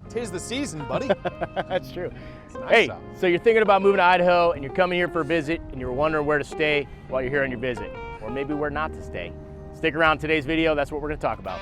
'Tis the season, buddy. That's true. Nice Hey, out. so you're thinking about moving to Idaho and you're coming here for a visit and you're wondering where to stay while you're here on your visit, or maybe where not to stay. Stick around today's video, that's what we're gonna talk about.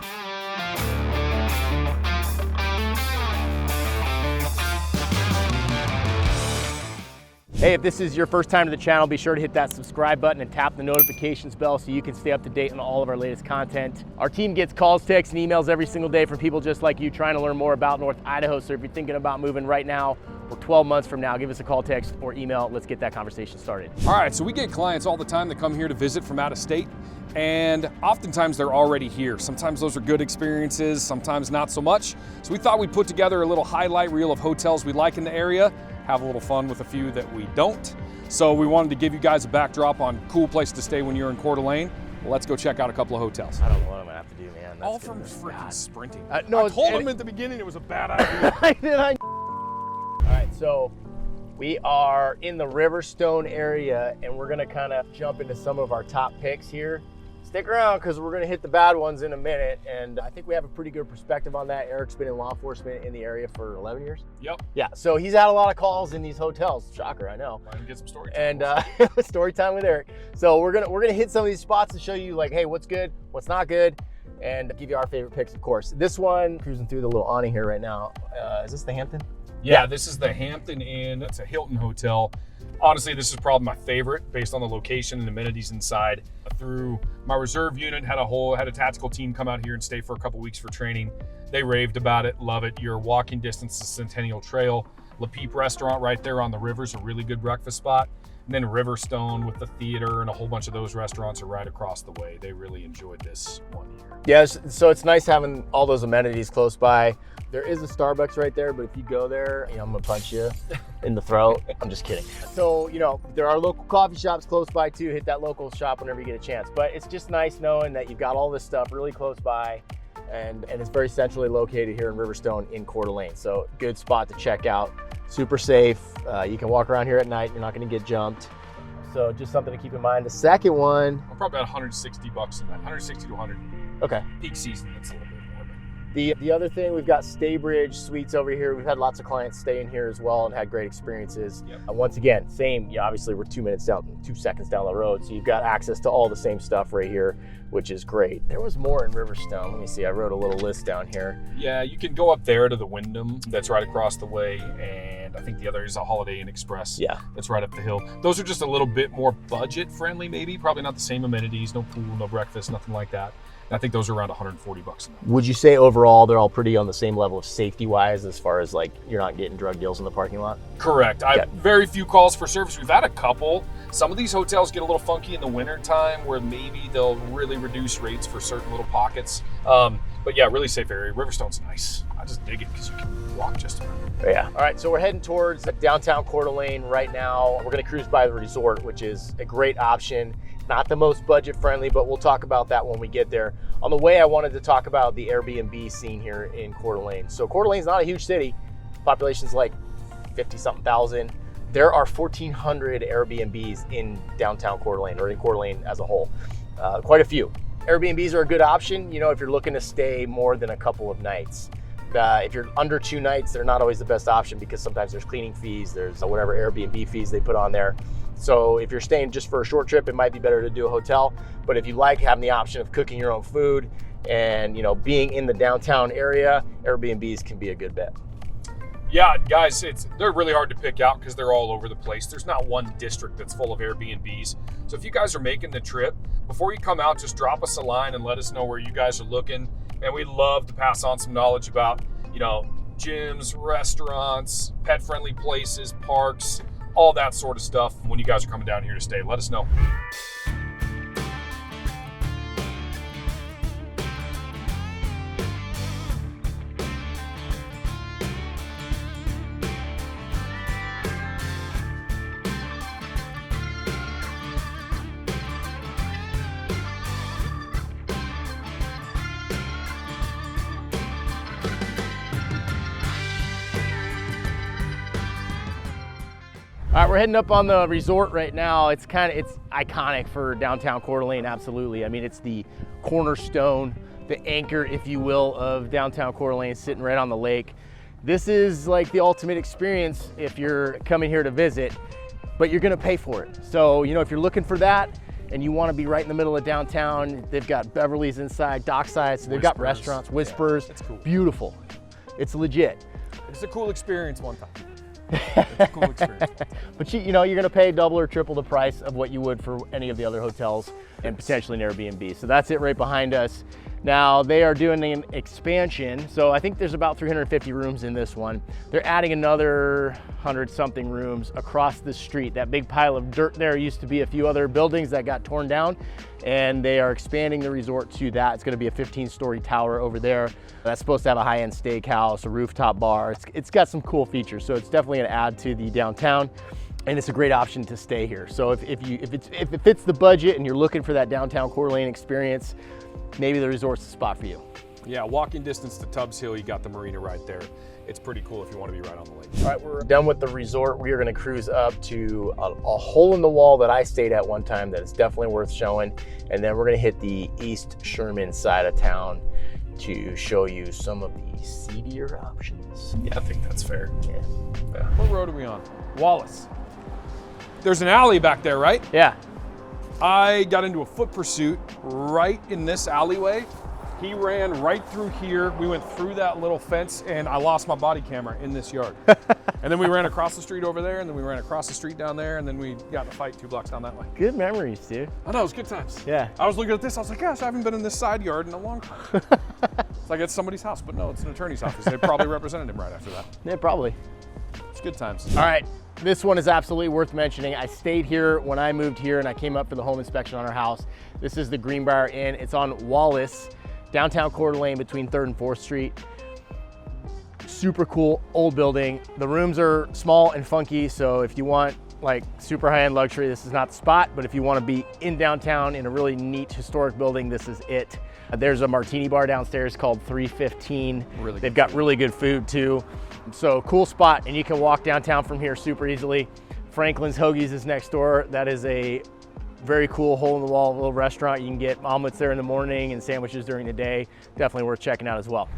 Hey, if this is your first time to the channel, be sure to hit that subscribe button and tap the notifications bell so you can stay up to date on all of our latest content. Our team gets calls, texts, and emails every single day from people just like you trying to learn more about North Idaho. So if you're thinking about moving right now or 12 months from now, give us a call, text, or email. Let's get that conversation started. All right, so we get clients all the time that come here to visit from out of state, and oftentimes they're already here. Sometimes those are good experiences, sometimes not so much. So we thought we'd put together a little highlight reel of hotels we like in the area, have a little fun with a few that we don't. So we wanted to give you guys a backdrop on cool place to stay when you're in Coeur d'Alene. Well, let's go check out a couple of hotels. I don't know what I'm gonna have to do, man. All from freaking sprinting. No, I told him at the beginning it was a bad idea. I did. All right, so we are in the Riverstone area and we're gonna kind of jump into some of our top picks here. Stick around because we're gonna hit the bad ones in a minute, and I think we have a pretty good perspective on that. Eric's been in law enforcement in the area for 11 years. Yep. Yeah, so he's had a lot of calls in these hotels. Shocker, I know. Trying to get some story time. And story time with Eric. So we're gonna hit some of these spots and show you like, hey, what's good, what's not good, and give you our favorite picks, of course. This one, cruising through the little awning here right now. Is this the Hampton? Yeah, this is the Hampton Inn. It's a Hilton hotel. Honestly, this is probably my favorite based on the location and amenities inside. Through my reserve unit, had a tactical team come out here and stay for a couple weeks for training. They raved about it, love it. You're walking distance to Centennial Trail. La Peep restaurant right there on the river is a really good breakfast spot. And then Riverstone with the theater and a whole bunch of those restaurants are right across the way. They really enjoyed this one here. Yes, so it's nice having all those amenities close by. There is a Starbucks right there, but if you go there, I'm gonna punch you in the throat. I'm just kidding. So, there are local coffee shops close by too. Hit that local shop whenever you get a chance. But it's just nice knowing that you've got all this stuff really close by, and it's very centrally located here in Riverstone in Coeur d'Alene. So good spot to check out. Super safe. You can walk around here at night. You're not gonna get jumped. So just something to keep in mind. The second one, I'm probably about $160 in that, 160 to 100. Okay. Peak season, that's a little bit more. The other thing, we've got Staybridge suites over here. We've had lots of clients stay in here as well and had great experiences. Yep. Once again, same, obviously we're 2 seconds down the road, so you've got access to all the same stuff right here, which is great. There was more in Riverstone. Let me see, I wrote a little list down here. Yeah, you can go up there to the Wyndham that's right across the way, and I think the other is a Holiday Inn Express. Yeah. That's right up the hill. Those are just a little bit more budget friendly, maybe. Probably not the same amenities, no pool, no breakfast, nothing like that. I think those are around $140 a night. Would you say overall they're all pretty on the same level of safety wise, as far as like you're not getting drug deals in the parking lot? Correct. I have very few calls for service. We've had a couple. Some of these hotels get a little funky in the winter time where maybe they'll really reduce rates for certain little pockets. But yeah, really safe area. Riverstone's nice. I just dig it because you can walk just around. Yeah. All right, so we're heading towards downtown Coeur d'Alene right now. We're gonna cruise by the resort, which is a great option. Not the most budget friendly, but we'll talk about that when we get there. On the way, I wanted to talk about the Airbnb scene here in Coeur d'Alene. So Coeur d'Alene's not a huge city. Population's like 50-something thousand. There are 1,400 Airbnbs in downtown Coeur d'Alene, or in Coeur d'Alene as a whole. Quite a few. Airbnbs are a good option, if you're looking to stay more than a couple of nights. If you're under 2 nights, they're not always the best option because sometimes there's cleaning fees, there's whatever Airbnb fees they put on there. So if you're staying just for a short trip, it might be better to do a hotel. But if you like having the option of cooking your own food and being in the downtown area, Airbnbs can be a good bet. Yeah, guys, they're really hard to pick out because they're all over the place. There's not one district that's full of Airbnbs. So if you guys are making the trip, before you come out, just drop us a line and let us know where you guys are looking. And we'd love to pass on some knowledge about, gyms, restaurants, pet-friendly places, parks, all that sort of stuff. When you guys are coming down here to stay, let us know. All right, we're heading up on the resort right now. It's iconic for downtown Coeur d'Alene, absolutely. I mean, it's the cornerstone, the anchor, if you will, of downtown Coeur d'Alene, sitting right on the lake. This is like the ultimate experience if you're coming here to visit, but you're gonna pay for it. So, you know, if you're looking for that and you wanna be right in the middle of downtown, they've got Beverly's inside, Dockside, so they've got restaurants, Whispers. Yeah, it's cool. Beautiful. It's legit. It's a cool experience one time. It's a cool experience. But you know, you're gonna pay double or triple the price of what you would for any of the other hotels and potentially an Airbnb. So that's it right behind us. Now they are doing an expansion. So I think there's about 350 rooms in this one. They're adding another 100 something rooms across the street. That big pile of dirt there used to be a few other buildings that got torn down, and they are expanding the resort to that. It's gonna be a 15-story tower over there. That's supposed to have a high-end steakhouse, a rooftop bar. It's got some cool features. So it's definitely gonna add to the downtown, and it's a great option to stay here. So if it fits the budget and you're looking for that downtown Coeur d'Alene experience, maybe the resort's the spot for you. Yeah, walking distance to Tubbs Hill, you got the marina right there. It's pretty cool if you want to be right on the lake. All right, we're done with the resort. We are gonna cruise up to a hole in the wall that I stayed at one time that is definitely worth showing. And then we're gonna hit the East Sherman side of town to show you some of the seedier options. Yeah, I think that's fair. Yeah. What road are we on? Wallace. There's an alley back there, right? Yeah. I got into a foot pursuit right in this alleyway. He ran right through here. We went through that little fence and I lost my body camera in this yard. And then we ran across the street over there, and then we ran across the street down there, and then we got in a fight 2 blocks down that way. Good memories, dude. I know, it was good times. Yeah. I was looking at this, I was like, gosh, I haven't been in this side yard in a long time. It's like it's somebody's house, but no, it's an attorney's office. They probably represented him right after that. Yeah, probably. It's good times. All right, this one is absolutely worth mentioning. I stayed here when I moved here and I came up for the home inspection on our house. This is the Greenbrier Inn. It's on Wallace, downtown Coeur d'Alene between 3rd and 4th Street. Super cool, old building. The rooms are small and funky, so if you want like super high-end luxury, this is not the spot, but if you want to be in downtown in a really neat historic building, this is it. There's a martini bar downstairs called 315. They've got really good food too. So cool spot, and you can walk downtown from here super easily. Franklin's Hoagies is next door. That is a very cool hole-in-the-wall little restaurant. You can get omelets there in the morning and sandwiches during the day. Definitely worth checking out as well.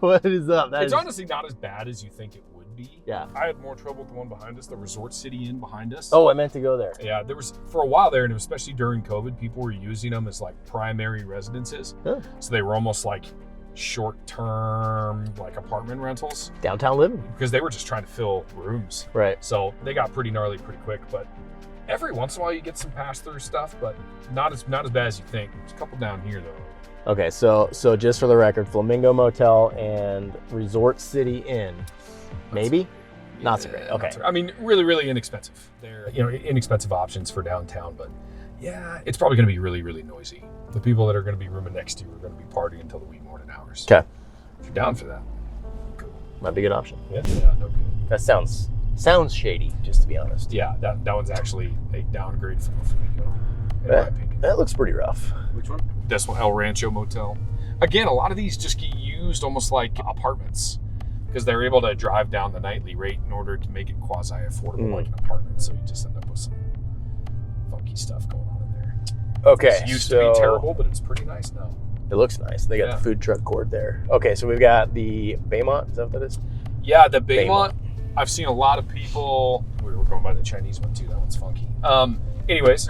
What is up? It's honestly not as bad as you think it would be. Yeah. I had more trouble with the one behind us, the Resort City Inn behind us. Oh, I meant to go there. Yeah, there was, for a while there, and especially during COVID, people were using them as like primary residences. Huh. So they were almost like short-term like apartment rentals. Downtown living. Because they were just trying to fill rooms. Right. So they got pretty gnarly pretty quick, but every once in a while you get some pass-through stuff, but not as bad as you think. There's a couple down here though. Okay, so just for the record, Flamingo Motel and Resort City Inn, maybe? Not so great. Okay. I mean, really, really inexpensive. They're, you know, inexpensive options for downtown, but yeah, it's probably going to be really, really noisy. The people that are going to be rooming next to you are going to be partying until the wee morning hours. Okay. If you're down for that, cool. Might be a good option. Yeah, no good. That sounds shady, just to be honest. Yeah, that one's actually a downgrade from the Flamingo, in my opinion. That looks pretty rough. Which one? This one, El Rancho Motel. Again, a lot of these just get used almost like apartments because they're able to drive down the nightly rate in order to make it quasi-affordable like an apartment. So you just end up with some funky stuff going on in there. Okay. It used to be terrible, but it's pretty nice now. It looks nice. They got the food truck court there. Okay, so we've got the Baymont. Is that what that is? Yeah, the Baymont. I've seen a lot of people. We were going by the Chinese one too. That one's funky. Anyways.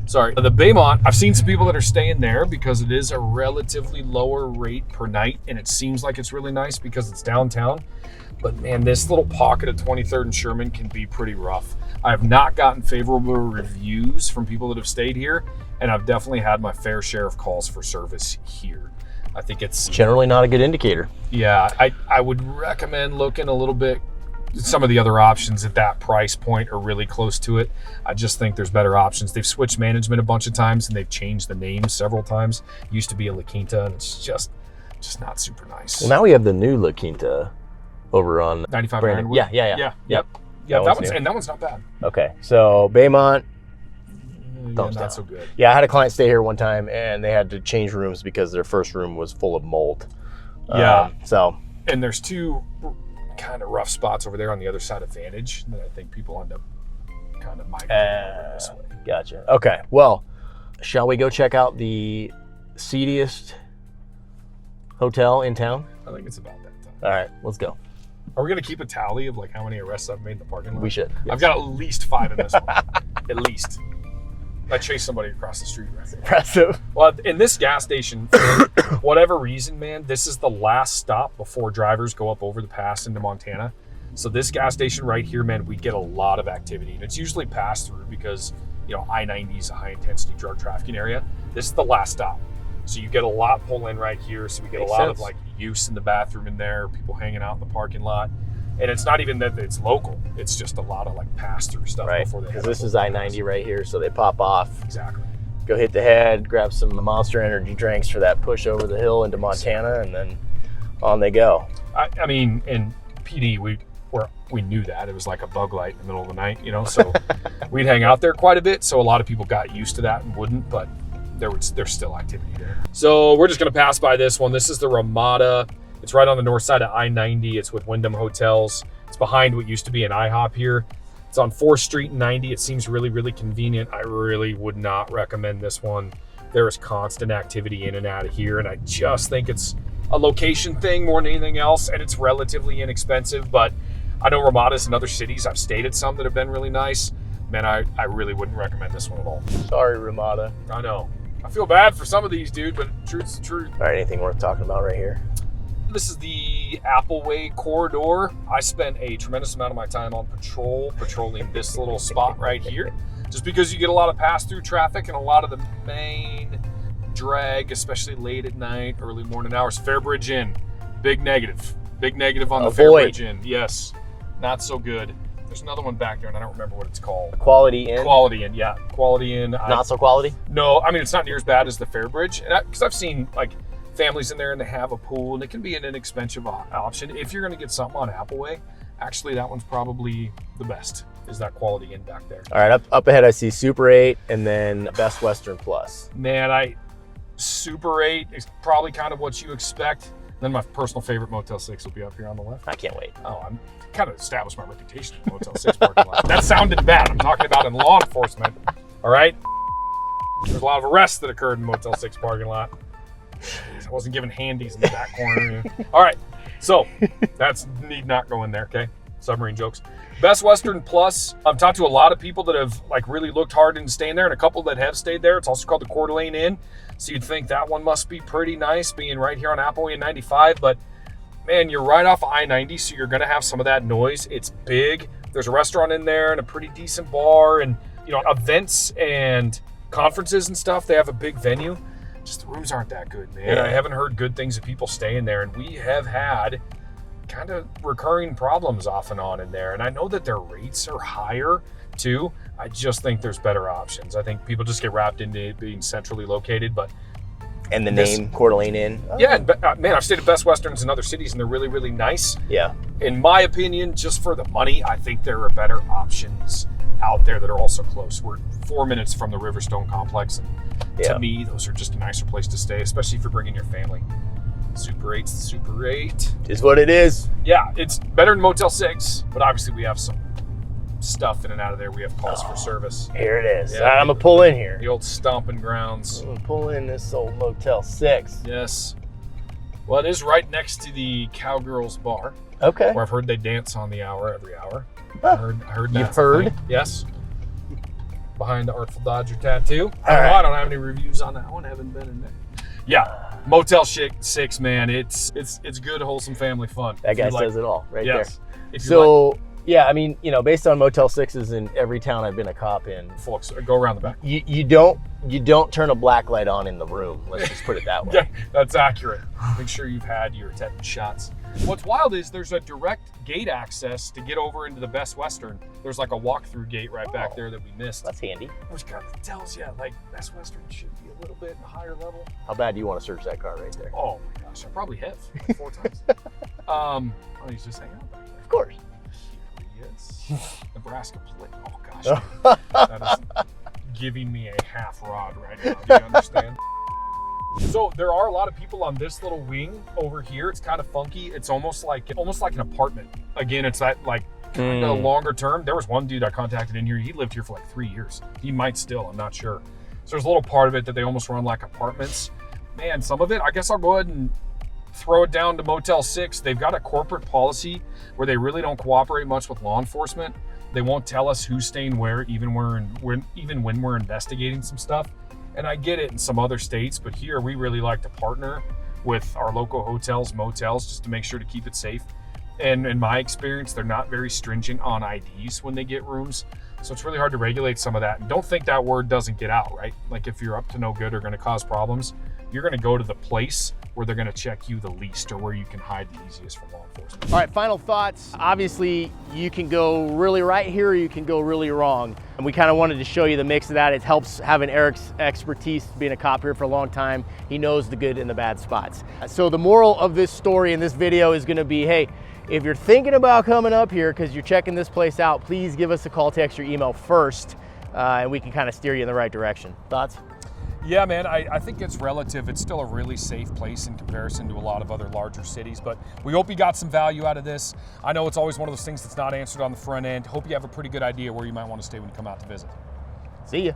Sorry, the Baymont, I've seen some people that are staying there because it is a relatively lower rate per night, and it seems like it's really nice because it's downtown. But man, this little pocket of 23rd and Sherman can be pretty rough. I have not gotten favorable reviews from people that have stayed here, and I've definitely had my fair share of calls for service here. I think it's generally not a good indicator. Yeah, I would recommend looking a little bit. Some of the other options at that price point are really close to it. I just think there's better options. They've switched management a bunch of times and they've changed the name several times. It used to be a La Quinta, and it's just not super nice. Well, now we have the new La Quinta over on 95 Brandon. Ironwood. Yeah, that one's not bad. Okay, so Baymont, thumbs not down. so good. Yeah, I had a client stay here one time, and they had to change rooms because their first room was full of mold. Yeah. So. And there's two kind of rough spots over there on the other side of Vantage that I think people end up kind of migrating over this way. Gotcha. Okay. Well, shall we go check out the seediest hotel in town? I think it's about that time. All right, let's go. Are we going to keep a tally of like how many arrests I've made in the parking lot? We should. Yes. I've got at least 5 in this one. At least. I chased somebody across the street right there. Impressive. Well, in this gas station, for whatever reason, man, this is the last stop before drivers go up over the pass into Montana. So this gas station right here, man, we get a lot of activity. And it's usually passed through because, you know, I-90 is a high-intensity drug trafficking area. This is the last stop. So you get a lot pull in right here. So we get Makes a lot sense. of like use in the bathroom in there, people hanging out in the parking lot. And it's not even that it's local. It's just a lot of like pass-through stuff Right. before they Because head this up is over the I-90 pass. right here, so they pop off, Exactly. go hit the head, grab some Monster Energy drinks for that push over the hill into Montana, and then on they go. I mean, in PD, we knew that. It was like a bug light in the middle of the night, you know, so we'd hang out there quite a bit. So a lot of people got used to that and wouldn't, but there's still activity there. So we're just going to pass by this one. This is the Ramada. It's right on the north side of I-90. It's with Wyndham Hotels. It's behind what used to be an IHOP here. It's on 4th Street and 90. It seems really, really convenient. I really would not recommend this one. There is constant activity in and out of here, and I just think it's a location thing more than anything else, and it's relatively inexpensive, but I know Ramada's in other cities. I've stayed at some that have been really nice. Man, I really wouldn't recommend this one at all. Sorry, Ramada. I know. I feel bad for some of these, dude, but truth's the truth. All right, anything worth talking about right here? This is the Appleway corridor. I spent a tremendous amount of my time on patrolling this little spot right here, just because you get a lot of pass-through traffic and a lot of the main drag, especially late at night, early morning hours. Fairbridge Inn, big negative on the Avoid. Fairbridge Inn. Yes, not so good. There's another one back there, and I don't remember what it's called. Quality Inn? Quality Inn, yeah, Quality Inn. Not so quality? No, I mean, it's not near as bad as the Fairbridge, because I've seen like families in there and they have a pool, and it can be an inexpensive option. If you're going to get something on Appleway, actually that one's probably the best, is that Quality Inn back there. All right, up ahead I see Super 8 and then Best Western Plus. Man, Super 8 is probably kind of what you expect. Then my personal favorite, Motel 6, will be up here on the left. I can't wait. Oh, I'm kind of established my reputation in Motel 6 parking lot. That sounded bad. I'm talking about in law enforcement. All right? There's a lot of arrests that occurred in Motel 6 parking lot. I wasn't giving handies in the back corner. All right, so that's need not go in there, okay? Submarine jokes. Best Western Plus. I've talked to a lot of people that have like really looked hard into staying there, and a couple that have stayed there. It's also called the Coeur d'Alene Inn. So you'd think that one must be pretty nice, being right here on Appleway and 95. But man, you're right off I-90, so you're gonna have some of that noise. It's big. There's a restaurant in there and a pretty decent bar, and you know, events and conferences and stuff. They have a big venue. Just the rooms aren't that good, man. Yeah. I haven't heard good things of people staying there, and we have had kind of recurring problems off and on in there. And I know that their rates are higher too. I just think there's better options. I think people just get wrapped into it being centrally located, but And the name Coeur d'Alene Inn? yeah, man, I've stayed at Best Westerns in other cities, and they're really, really nice. Yeah. In my opinion, just for the money, I think there are better options out there that are also close. We're 4 minutes from the Riverstone complex, and Yeah. to me, those are just a nicer place to stay, especially if you're bringing your family. Super 8's the Super 8. Is what it is. Yeah, it's better than Motel 6, but obviously we have some stuff in and out of there. We have calls for service. Here it is. Yeah. All right, I'm going to pull in here. The old stomping grounds. I'm going to pull in this old Motel 6. Yes. Well, it is right next to the Cowgirls Bar, Okay. where I've heard they dance on the hour every hour. Huh. I heard You've that's the heard? thing. Yes. Behind the Artful Dodger tattoo. All right. I don't have any reviews on that one. Haven't been in there. Yeah, Motel 6, man. It's good, wholesome family fun. That guy If you like- says it all right yes. there. If you So, yeah, I mean, you know, based on Motel 6s in every town I've been a cop in, like folks, go around the back. you don't turn a black light on in the room. Let's just put it that way. Yeah, that's accurate. Make sure you've had your tetanus shots. What's wild is there's a direct gate access to get over into the Best Western. There's like a walk-through gate right back there that we missed. That's handy. Which kind of tells you, like, Best Western should be a little bit higher level. How bad do you want to search that car right there? Oh my gosh, I probably have 4 times. He's just hanging out back there. Of course. Here he is. Nebraska plate. Oh gosh, that is giving me a half rod right now. Do you understand? So there are a lot of people on this little wing over here. It's kind of funky. It's almost like an apartment. Again, it's that like kind of longer term. There was one dude I contacted in here. He lived here for like 3 years. He might still, I'm not sure. So there's a little part of it that they almost run like apartments. Man, some of it, I guess I'll go ahead and throw it down to Motel 6. They've got a corporate policy where they really don't cooperate much with law enforcement. They won't tell us who's staying where, even when we're investigating some stuff. And I get it in some other states, but here we really like to partner with our local hotels, motels, just to make sure to keep it safe. And in my experience, they're not very stringent on IDs when they get rooms. So it's really hard to regulate some of that. And don't think that word doesn't get out, right? Like if you're up to no good or going to cause problems, you're going to go to the place where they're going to check you the least or where you can hide the easiest from law enforcement. All right, final thoughts. Obviously, you can go really right here or you can go really wrong. And we kind of wanted to show you the mix of that. It helps having Eric's expertise being a cop here for a long time. He knows the good and the bad spots. So the moral of this story in this video is going to be, hey, if you're thinking about coming up here because you're checking this place out, please give us a call, text, or email first, and we can kind of steer you in the right direction. Thoughts? Yeah, man, I think it's relative. It's still a really safe place in comparison to a lot of other larger cities, but we hope you got some value out of this. I know it's always one of those things that's not answered on the front end. Hope you have a pretty good idea where you might want to stay when you come out to visit. See ya.